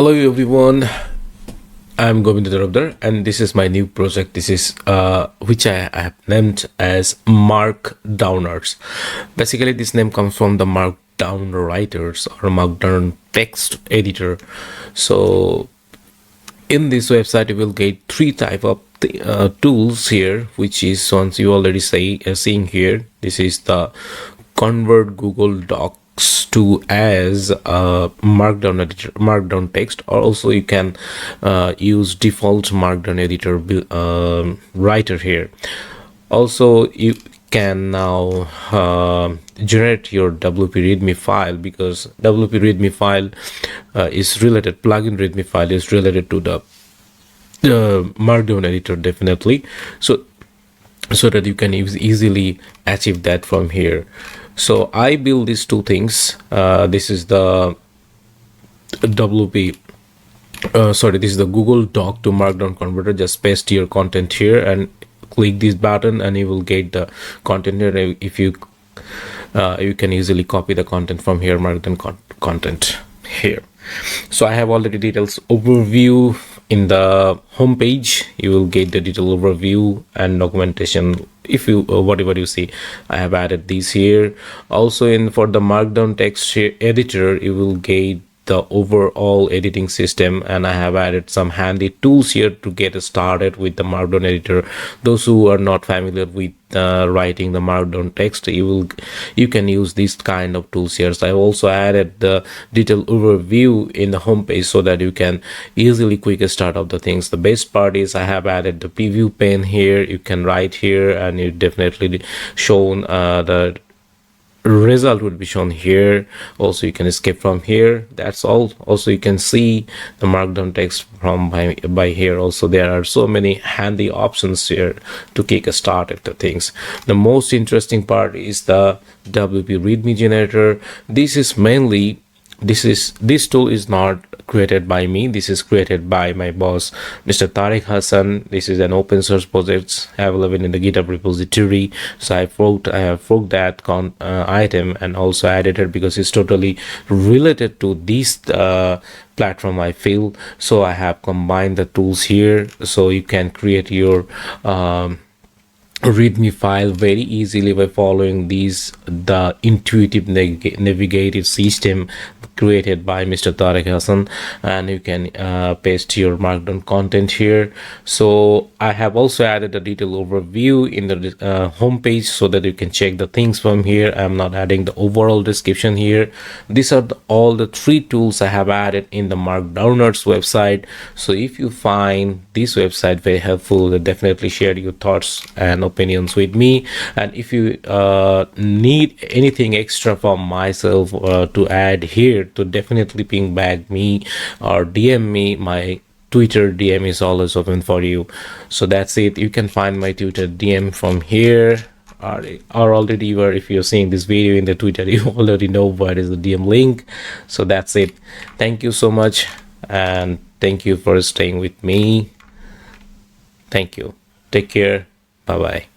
Hello everyone, I'm Govinda and this is my new project. This is which I have named as Markdowners. Basically, this name comes from the Markdown writers or Markdown text editor. So in this website, you will get three type of tools here, which is ones you already seeing here. This is the convert Google Docs to as markdown editor, markdown text, or also you can use default markdown editor writer here. Also, you can now generate your WP readme file, because WP readme file is related, plugin readme file is related to the markdown editor definitely, so that you can easily achieve that from here. So I build these two things. This is the this is the Google Doc to Markdown converter. Just paste your content here and click this button and you will get the content here. If you you can easily copy the content from here, Markdown content here. So I have already details overview in the home page. You will get the detail overview and documentation. If you whatever you see, I have added these here. Also, for the markdown text editor, you will get the overall editing system, and I have added some handy tools here to get started with the markdown editor. Those who are not familiar with writing the markdown text, you can use this kind of tools here. So I also added the detailed overview in the home page so that you can easily quick start of the things. The best part is I have added the preview pane here. You can write here and it definitely shown the result would be shown here. Also, you can escape from here. That's all. Also, you can see the markdown text from by here. Also, there are so many handy options here to kick a start at the things. The most interesting part is the WP readme generator. This is mainly this tool is not created by me. This is created by my boss, Mr. Tariq Hassan. This is an open source project available in the GitHub repository. So I have forked that item and also added it because it's totally related to this platform, I feel. So I have combined the tools here so you can create your readme file very easily by following the intuitive navigative system created by Mr. Tariq Hassan, and you can paste your markdown content here. So I have also added a detailed overview in the home page so that you can check the things from here. I'm not adding the overall description here. These are all the three tools I have added in the Markdowners website. So if you find this website very helpful, then definitely share your thoughts and opinions with me. And if you need anything extra from myself to add here, to definitely ping back me or DM me. My Twitter DM is always open for you. So that's it. You can find my Twitter DM from here, or already if you're seeing this video in the Twitter, you already know what is the DM link. So that's it. Thank you so much, and thank you for staying with me. Thank you. Take care. Bye bye.